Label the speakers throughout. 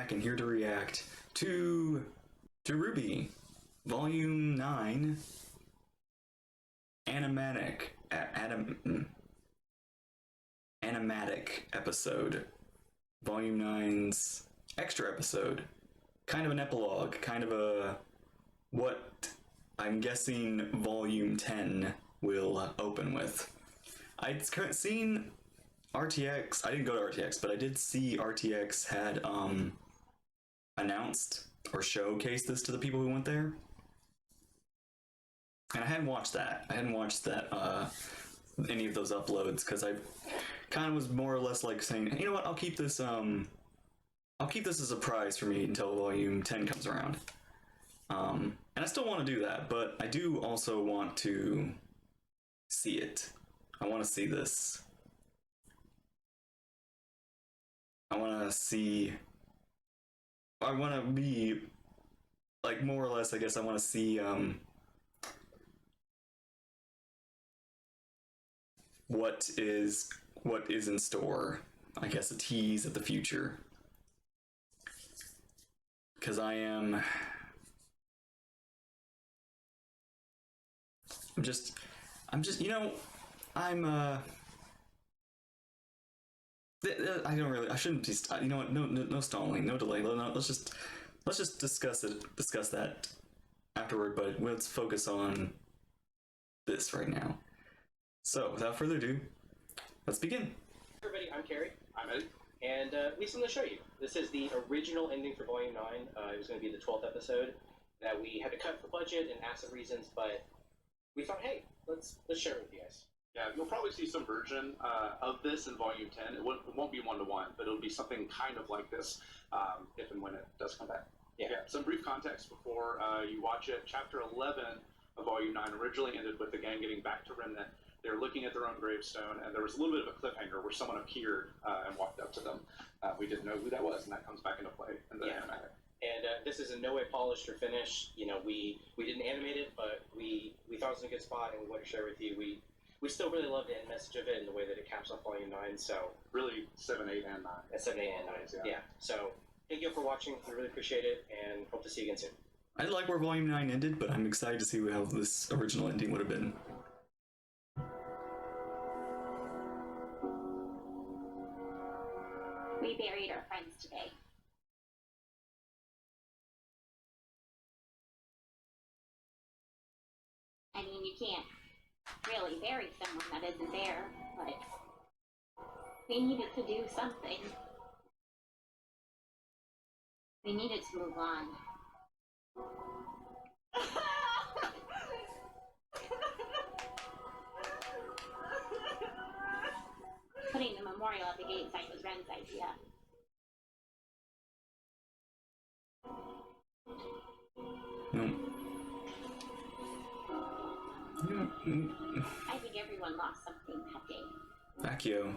Speaker 1: back and here to react to RWBY Volume 9 Animatic episode. Volume 9's extra episode. Kind of an epilogue, kind of a what I'm guessing Volume 10 will open with. I'd seen RTX, I didn't go to RTX, but I did see RTX had announced or showcased this to the people who went there. And I hadn't watched that. Any of those uploads, because I kind of was more or less like saying, you know what, I'll keep this as a surprise for me until Volume 10 comes around. And I still want to do that, but I do also want to see it. I want to see this. I want to be, like, more or less, I guess I want to see, what is in store. I guess a tease of the future. Because I'm just, you know, I shouldn't be, you know what, no stalling, no delay, let's just discuss that afterward, but let's focus on this right now. So, without further ado, let's begin.
Speaker 2: Hey everybody, I'm Carrie. I'm Eddie. And we something to show you. This is the original ending for Volume 9. It was going to be the 12th episode that we had to cut for budget and massive reasons, but we thought, hey, let's share it with you guys.
Speaker 3: Yeah, you'll probably see some version of this in Volume 10. It won't be one-to-one, but it'll be something kind of like this if and when it does come back. Yeah, some brief context before you watch it. Chapter 11 of Volume 9 originally ended with the gang getting back to Remnant. They were looking at their own gravestone, and there was a little bit of a cliffhanger where someone appeared and walked up to them. We didn't know who that was, and that comes back into play in the animatic.
Speaker 2: And this is in no way polished or finished. You know, we didn't animate it, but we thought it was in a good spot, and we wanted to share it with you. We still really love the end message of it and the way that it caps off Volume 9. So
Speaker 3: really 7, 8, and 9.
Speaker 2: 7, 8, and 9. Yeah. So thank you for watching. We really appreciate it, and hope to see you again soon.
Speaker 1: I like where Volume 9 ended, but I'm excited to see how this original ending would have been.
Speaker 4: We buried our friends today. I mean, you can't really bury someone that isn't there, but we needed to do something. We needed to move on. Putting the memorial at the gate site was Ren's idea. I think everyone lost something that day.
Speaker 1: Accio.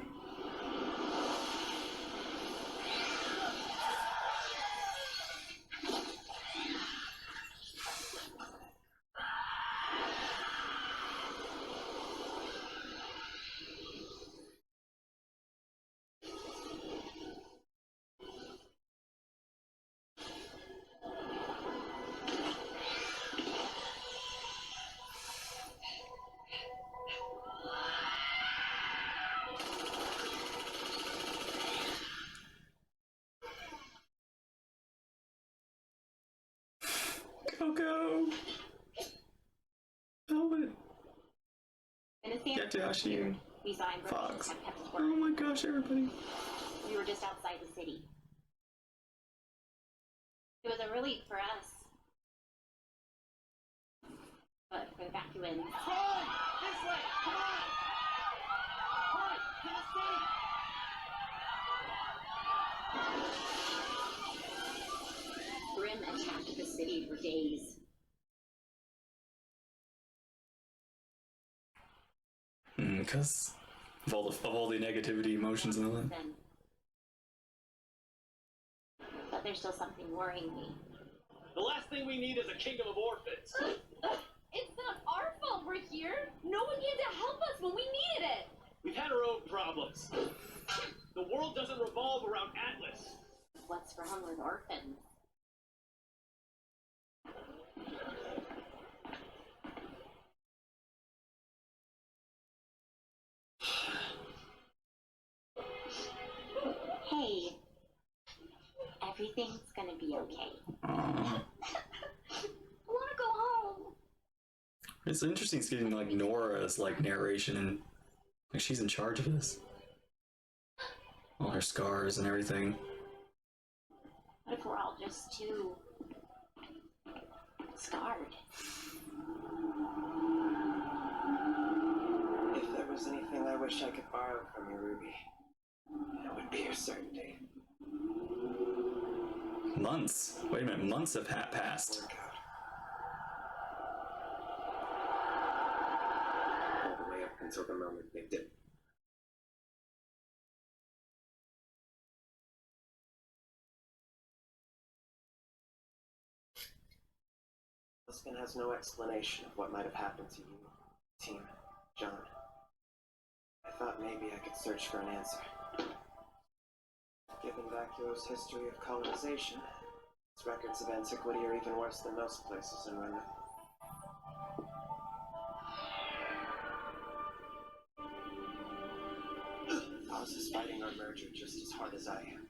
Speaker 1: Coco! Velvet! Yatashi!
Speaker 4: We saw him.
Speaker 1: Fox! Oh my gosh, everybody!
Speaker 4: We were just outside the city. It was a relief for us. But for the Vacuums.
Speaker 5: Run! This way! Come on! Hurry! To the city!
Speaker 4: Grim attacked the city for days.
Speaker 1: Because of all the negativity, emotions, and all that.
Speaker 4: But there's still something worrying me.
Speaker 5: The last thing we need is a kingdom of orphans.
Speaker 6: It's not our fault we're here. No one came to help us when we needed it.
Speaker 5: We've had our own problems. The world doesn't revolve around Atlas.
Speaker 4: what's wrong with orphans. Hey, everything's gonna be okay.
Speaker 1: Aww.
Speaker 4: I wanna go home.
Speaker 1: It's interesting seeing like Nora's like narration and like she's in charge of this. All her scars and everything.
Speaker 4: What if we're all just too scarred?
Speaker 7: If there was anything I wish I could borrow from you, Ruby, it would be your certainty.
Speaker 1: Months. Wait a minute, months have passed.
Speaker 7: Work out. All the way up until the moment they did. Husband has no explanation of what might have happened to you, Team, John. I thought maybe I could search for an answer. Given Vacuo's history of colonization, its records of antiquity are even worse than most places in Remnant. Oz is fighting our merger just as hard as I am.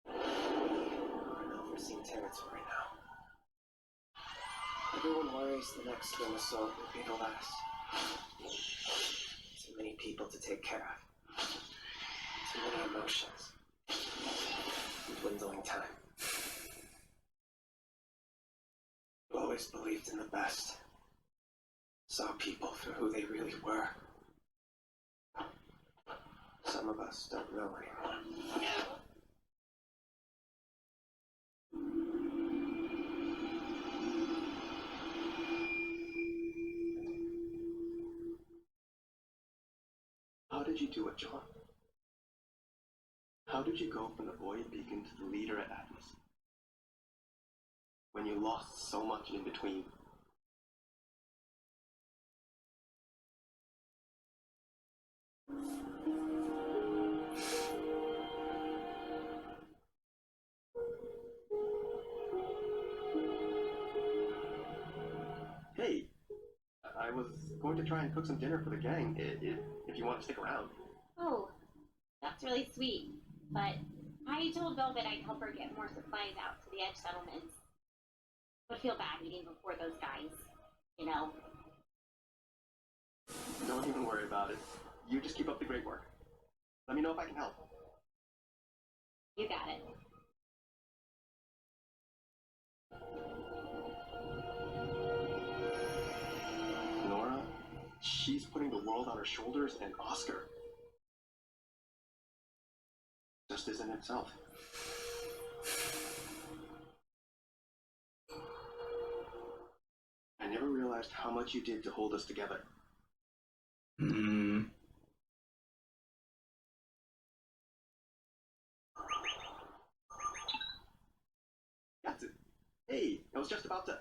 Speaker 7: We're in unforeseen territory now. Everyone worries the next swim assault will be the last. Too many people to take care of. Too many emotions. Dwindling time. I've always believed in the best. Saw people for who they really were. Some of us don't know anymore.
Speaker 8: How did you do it, John? How did you go from the void beacon to the leader at Atlas? When you lost so much in between? Hey, I was going to try and cook some dinner for the gang, if you want to stick around.
Speaker 4: Oh, that's really sweet. But I told Velvet I'd help her get more supplies out to the edge settlements. Would feel bad eating before those guys, you know.
Speaker 8: Don't even worry about it. You just keep up the great work. Let me know if I can help.
Speaker 4: You got it.
Speaker 8: Nora, she's putting the world on her shoulders, and Oscar just isn't himself. I never realized how much you did to hold us together. That's it. Hey, I was just about to...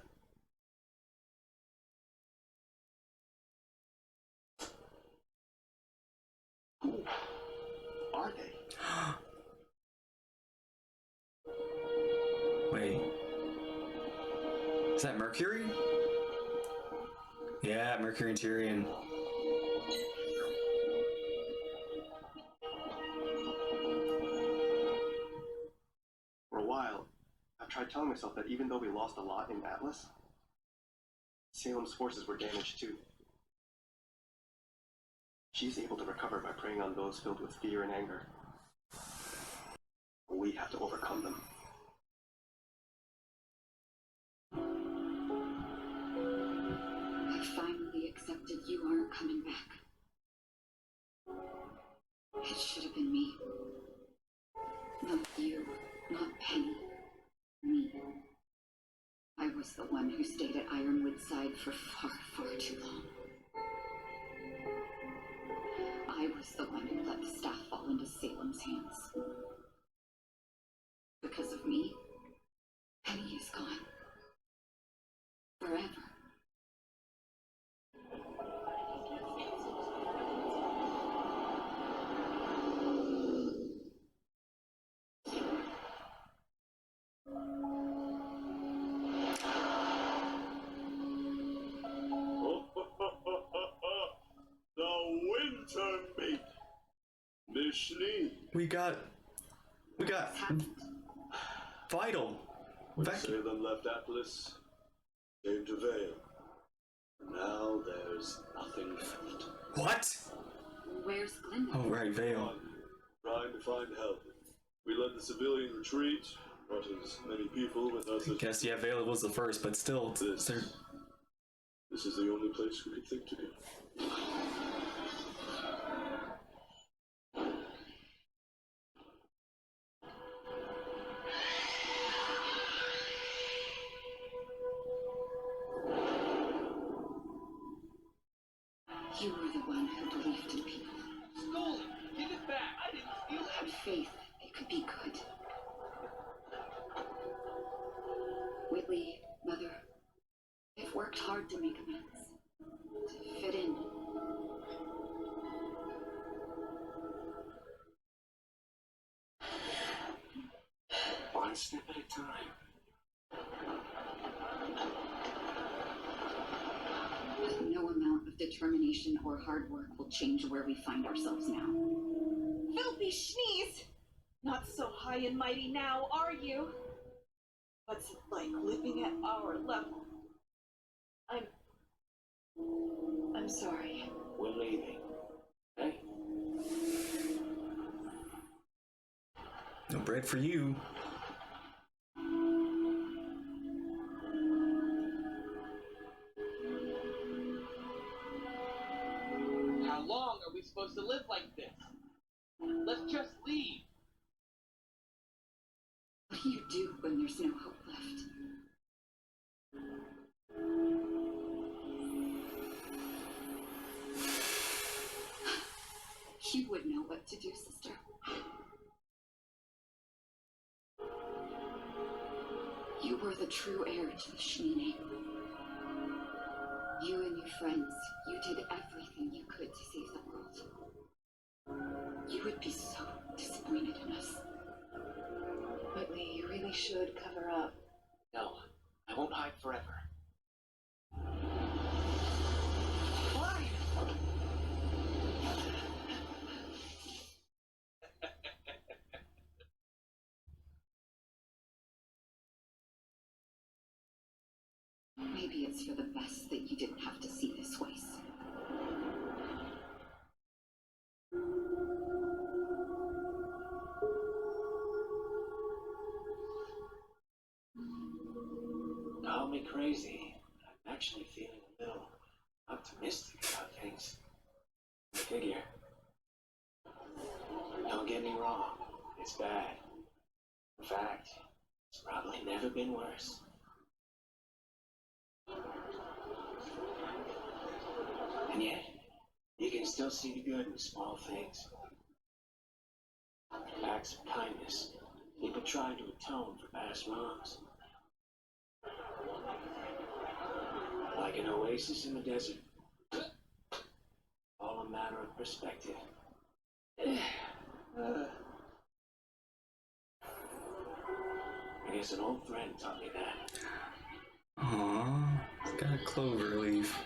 Speaker 8: Who are they?
Speaker 1: Wait. Is that Mercury? Yeah, Mercury and Tyrion.
Speaker 8: For a while, I've tried telling myself that even though we lost a lot in Atlas, Salem's forces were damaged too. She's able to recover by preying on those filled with fear and anger. We have to overcome them.
Speaker 9: I finally accepted you aren't coming back. It should have been me. Not you, not Penny. Me. I was the one who stayed at Ironwood's side for far, far too long. I was the one who let the staff fall into Salem's hands. Because of me, Penny is gone. Forever.
Speaker 10: Schnee.
Speaker 1: We got Vital.
Speaker 10: When
Speaker 1: Becky.
Speaker 10: Salem left Atlas, came to Vale. Now there's nothing left.
Speaker 1: What?
Speaker 9: Where's Glenn?
Speaker 1: Oh right, Vale.
Speaker 10: Trying to find help. We led the civilian retreat, brought as many people with us
Speaker 1: I
Speaker 10: as
Speaker 1: guess yeah, Vale was the first, but still,
Speaker 10: this is the only place we could think to go.
Speaker 9: You were the one who believed in people.
Speaker 5: Stolen! Give it back! I didn't steal
Speaker 9: Had
Speaker 5: it!
Speaker 9: faith it could be good. Whitley, Mother, they've worked hard to make amends. To fit in.
Speaker 7: One step at a time.
Speaker 9: No amount of determination or hard work will change where we find ourselves now.
Speaker 6: Filthy schneeze! Not so high and mighty now, are you? What's it like living at our level? I'm sorry.
Speaker 7: We're leaving. Hey?
Speaker 1: No bread for you.
Speaker 5: How long are we supposed to live like this? Let's just leave.
Speaker 9: What do you do when there's no hope left? You would know what to do, sister. You were the true heir to the Schnee name. You and your friends, you did everything you could to save the world. You would be so disappointed in us.
Speaker 6: Whitley, you really should cover up.
Speaker 7: No, I won't hide forever.
Speaker 5: Why?
Speaker 9: Maybe it's for the best that you didn't have to see this waste.
Speaker 7: Call me crazy. I'm actually feeling a little optimistic about things. I figure. Don't get me wrong. It's bad. In fact, it's probably never been worse. And yet, you can still see the good in small things. Acts of kindness. People trying to atone for past wrongs. Like an oasis in the desert. All a matter of perspective. I guess an old friend taught me that.
Speaker 1: Aww, it's got a clover leaf.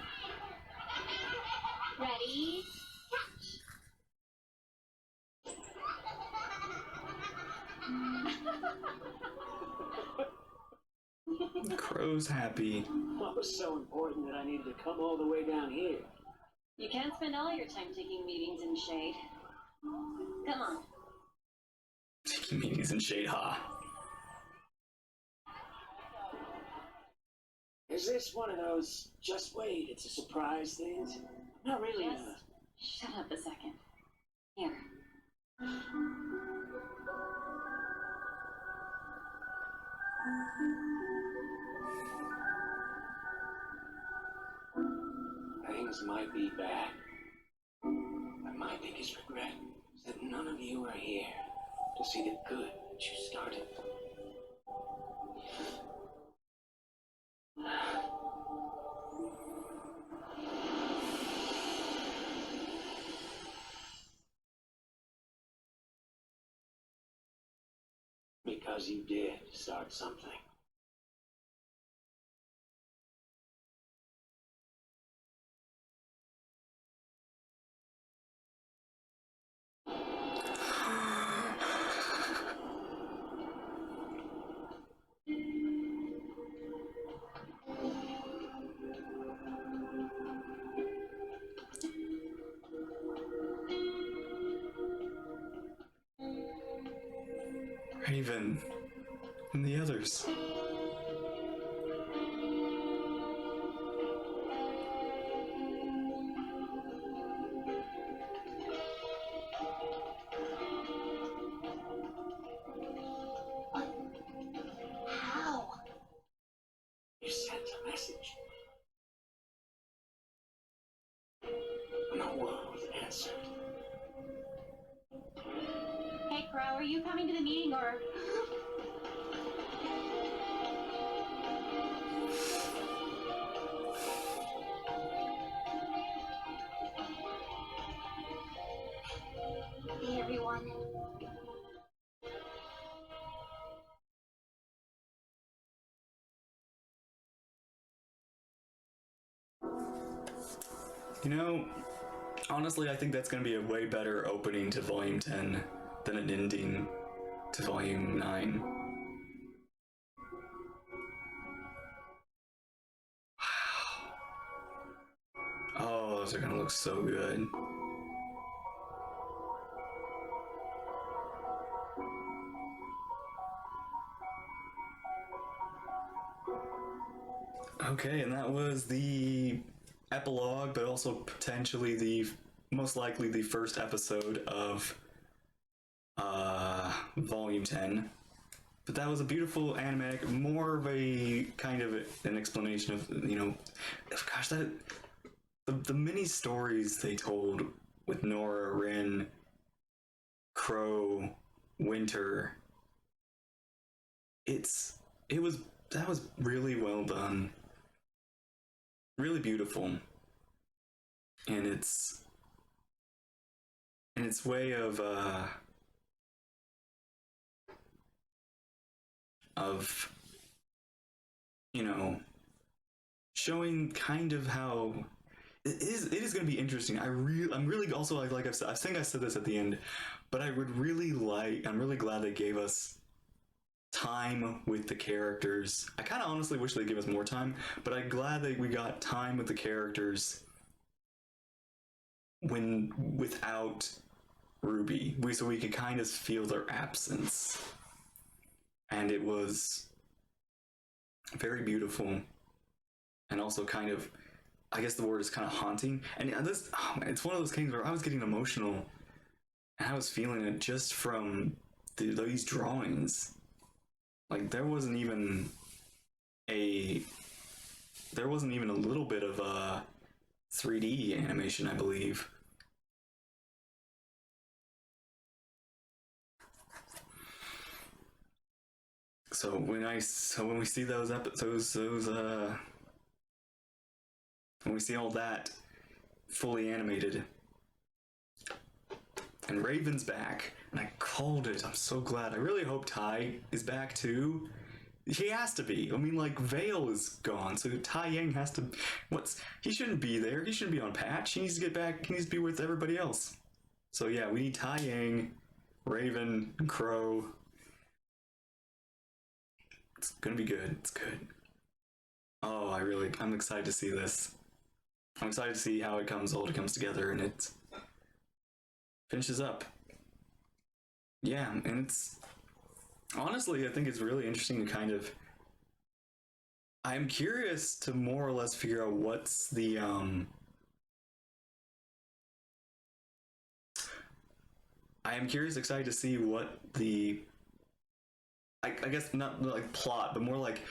Speaker 4: Ready?
Speaker 1: The crow's happy.
Speaker 7: What was so important that I needed to come all the way down here?
Speaker 4: You can't spend all your time taking meetings in shade. Come on.
Speaker 1: Taking meetings in shade, ha.
Speaker 7: Is this one of those just wait, it's a surprise things? Not really.
Speaker 4: Just shut up a second. Here.
Speaker 7: Things might be bad, but my biggest regret is that none of you are here to see the good that you started. Because you did start something.
Speaker 1: Raven and the others.
Speaker 4: How?
Speaker 7: You sent a message. No word was answered.
Speaker 4: Hey, Crow, are you coming to the meeting or? Hey, everyone.
Speaker 1: You know, honestly, I think that's going to be a way better opening to Volume 10 than an ending to Volume 9. Wow. Oh, those are going to look so good. Okay, and that was the epilogue, but also potentially the most likely the first episode of Volume 10. But that was a beautiful animatic, more of a kind of an explanation of, you know, gosh, that the mini stories they told with Nora, Rin, Crow, Winter. That was really well done. Really beautiful. And its way of you know, showing kind of how it is going to be interesting. I'm really also like I've said, I think I said this at the end, but I'm really glad they gave us time with the characters. I kind of honestly wish they gave us more time, but I'm glad that we got time with the characters without RWBY, so we could kind of feel their absence, and it was very beautiful, and also kind of, I guess the word is kind of haunting. And this, oh man, it's one of those things where I was getting emotional, and I was feeling it just from these drawings. Like there wasn't even a little bit of a 3D animation, I believe. So when we see those episodes, when we see all that fully animated, and Raven's back, and I called it. I'm so glad. I really hope Ty is back too. He has to be. I mean, like, Vale is gone, so Tai Yang has to. He shouldn't be there. He shouldn't be on patch. He needs to get back. He needs to be with everybody else. So yeah, we need Tai Yang, Raven, and Crow. It's gonna be good. It's good. Oh, I'm excited to see this. I'm excited to see how it comes together, and it finishes up. Yeah, and it's honestly, I think it's really interesting to kind of. I'm curious to more or less figure out what's the I am curious, excited to see what the. I guess not like plot, but more like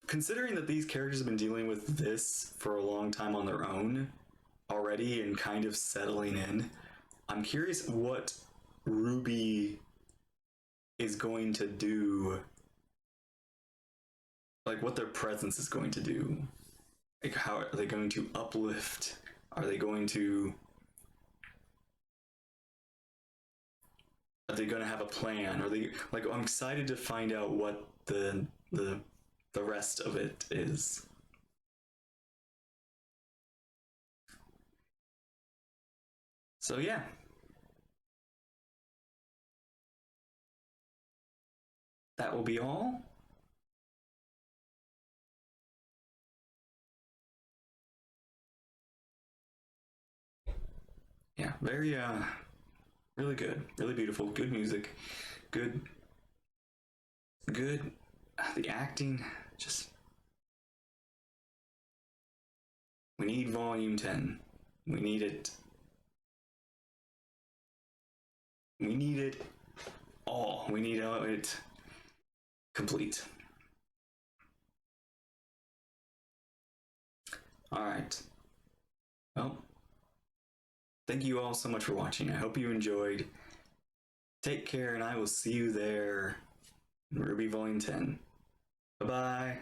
Speaker 1: considering that these characters have been dealing with this for a long time on their own already and kind of settling in. I'm curious what RWBY is going to do, like what their presence is going to do. Like how are they going to uplift? Are they going to have a plan? Are they like I'm excited to find out what the rest of it is. So yeah. That will be all. Yeah, very Really good, really beautiful, good music, good. The acting, just. We need Volume 10. We need it. We need it all. We need it complete. Alright. Well, thank you all so much for watching. I hope you enjoyed. Take care, and I will see you there in RWBY Volume 10. Bye-bye.